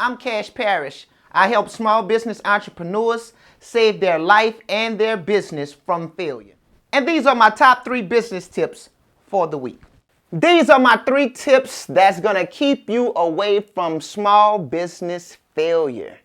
I'm Cash Parrish. I help small business entrepreneurs save their life and their business from failure. And these are my top 3 business tips for the week. These are my 3 tips that's going to keep you away from small business failure.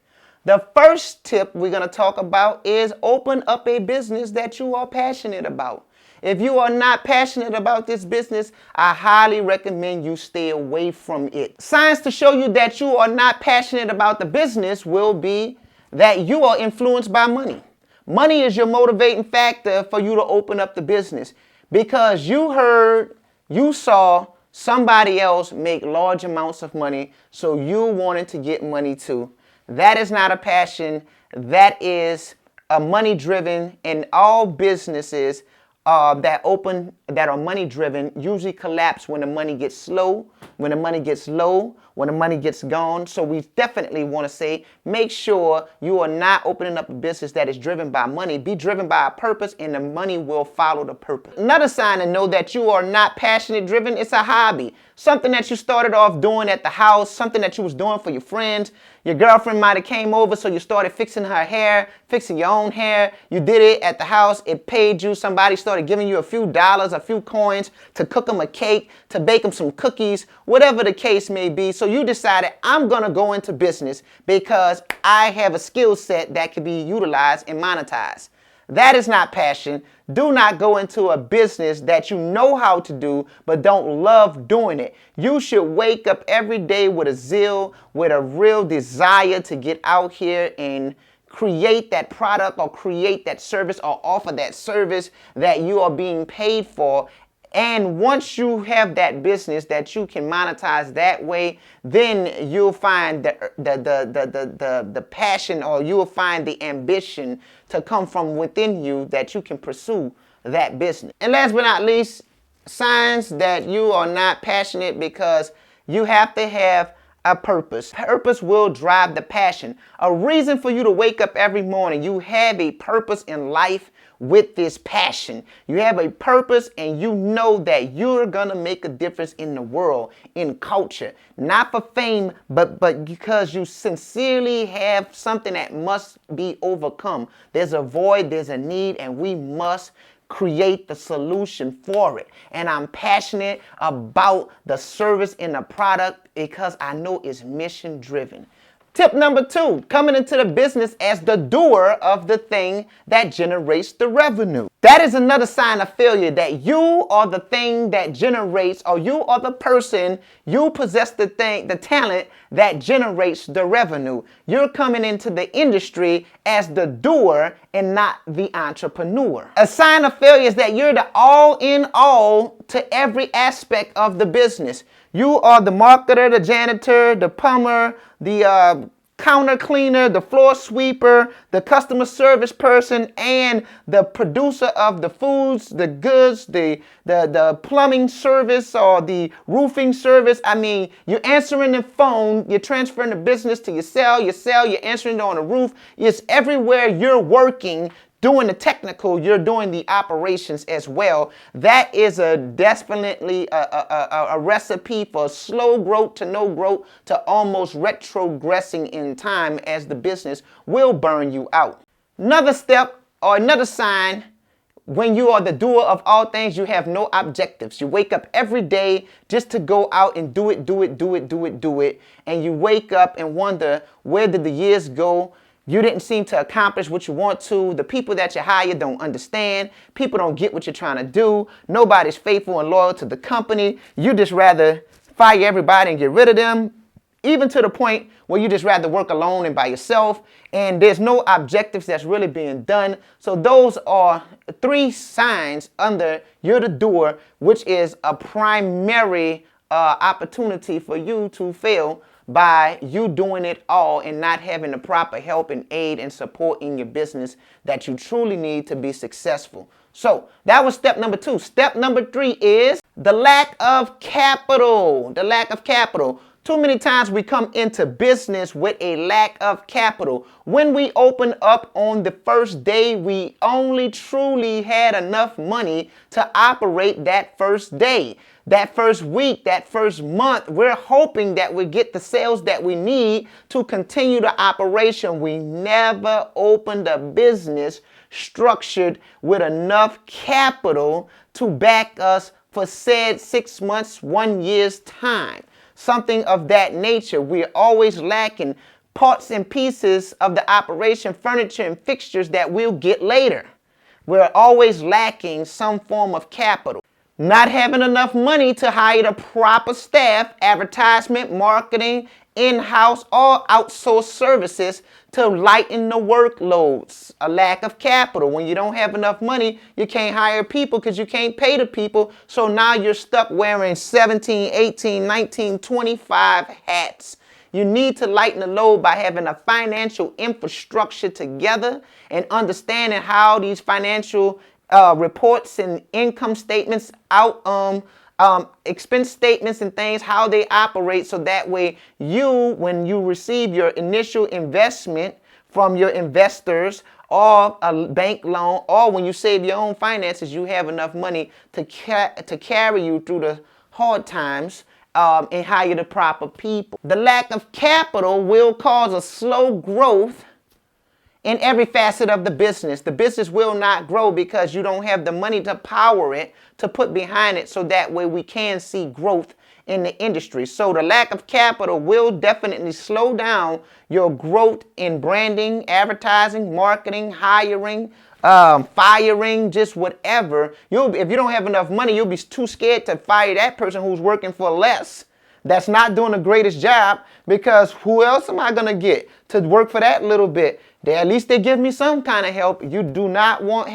The first tip we're going to talk about is open up a business that you are passionate about. If you are not passionate about this business, I highly recommend you stay away from it. Signs to show you that you are not passionate about the business will be that you are influenced by money. Money is your motivating factor for you to open up the business because you saw somebody else make large amounts of money, so you wanted to get money too. That is not a passion. That is a money-driven, and all businesses that are money-driven usually collapse when the money gets slow, when the money gets low, when the money gets gone. So we definitely want to say, make sure you are not opening up a business that is driven by money. Be driven by a purpose, and the money will follow the purpose. Another sign to know that you are not passionate driven, it's a hobby. Something that you started off doing at the house, something that you was doing for your friends. Your girlfriend might have came over, so you started fixing her hair, fixing your own hair. You did it at the house. It paid you. Somebody started giving you a few dollars, a few coins to cook them a cake, to bake them some cookies, whatever the case may be. So you decided, I'm going to go into business because I have a skill set that can be utilized and monetized. That is not passion. Do not go into a business that you know how to do but don't love doing it. You should wake up every day with a zeal, with a real desire to get out here and create that product or create that service or offer that service that you are being paid for. And once you have that business that you can monetize that way, then you'll find the passion, or you'll find the ambition to come from within you that you can pursue that business. And last but not least, signs that you are not passionate, because you have to have a purpose. Purpose will drive the passion. A reason for you to wake up every morning. You have a purpose in life with this passion. You have a purpose, and you know that you're gonna make a difference in the world, in culture, not for fame, but because you sincerely have something that must be overcome. There's a void, there's a need, and we must create the solution for it. And I'm passionate about the service and the product because I know it's mission driven. Tip number 2, coming into the business as the doer of the thing that generates the revenue. That is another sign of failure, that you are the thing that generates, or you are the person, you possess the talent that generates the revenue. You're coming into the industry as the doer and not the entrepreneur. A sign of failure is that you're the all in all to every aspect of the business. You are the marketer, the janitor, the plumber, the counter cleaner, the floor sweeper, the customer service person, and the producer of the foods, the goods, the plumbing service or the roofing service. I mean, you're answering the phone, you're transferring the business to your cell, you're answering it on the roof. It's everywhere you're working. Doing the technical, you're doing the operations as well. That is definitely a recipe for slow growth to no growth to almost retrogressing in time, as the business will burn you out. Another step or another sign, when you are the doer of all things, you have no objectives. You wake up every day just to go out and do it. And you wake up and wonder, where did the years go? You didn't seem to accomplish what you want to. The people that you hire don't understand. People don't get what you're trying to do. Nobody's faithful and loyal to the company. You just rather fire everybody and get rid of them, even to the point where you just rather work alone and by yourself, and there's no objectives that's really being done. So those are 3 signs under you're the doer, which is a primary opportunity for you to fail, by you doing it all and not having the proper help and aid and support in your business that you truly need to be successful. So that was step number 2. Step number 3 is the lack of capital. The lack of capital. Too many times we come into business with a lack of capital. When we open up on the first day, we only truly had enough money to operate that first day. that first week, that first month, we're hoping that we get the sales that we need to continue the operation. We never opened a business structured with enough capital to back us for said 6 months, 1 year's time. Something of that nature. We're always lacking parts and pieces of the operation, furniture and fixtures that we'll get later. We're always lacking some form of capital. Not having enough money to hire the proper staff, advertisement, marketing, in-house or outsourced services to lighten the workloads. A lack of capital. When you don't have enough money, you can't hire people because you can't pay the people. So now you're stuck wearing 17, 18, 19, 25 hats. You need to lighten the load by having a financial infrastructure together and understanding how these financial reports and income statements expense statements and things, how they operate, so that way when you receive your initial investment from your investors or a bank loan, or when you save your own finances, you have enough money to carry you through the hard times and hire the proper people. The lack of capital will cause a slow growth in every facet of the business. The business will not grow because you don't have the money to power it, to put behind it, so that way we can see growth in the industry. So the lack of capital will definitely slow down your growth in branding, advertising, marketing, hiring, firing, just whatever. If you don't have enough money, you'll be too scared to fire that person who's working for less, that's not doing the greatest job, because who else am I going to get to work for that little bit? At least they give me some kind of help. You do not want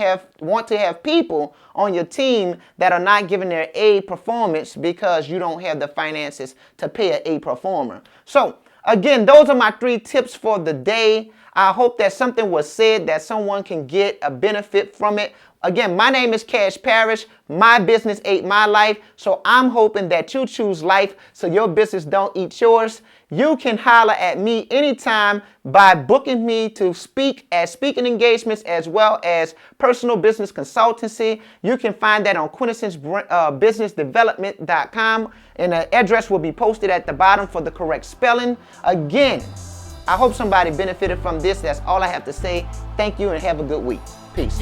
to have people on your team that are not giving their A performance because you don't have the finances to pay an A performer. So again, those are my 3 tips for the day. I hope that something was said that someone can get a benefit from it. Again, my name is Cash Parrish. My business ate my life. So I'm hoping that you choose life so your business don't eat yours. You can holler at me anytime by booking me to speak at speaking engagements as well as personal business consultancy. You can find that on quintessencebusinessdevelopment.com, and the address will be posted at the bottom for the correct spelling. Again, I hope somebody benefited from this. That's all I have to say. Thank you and have a good week. Peace.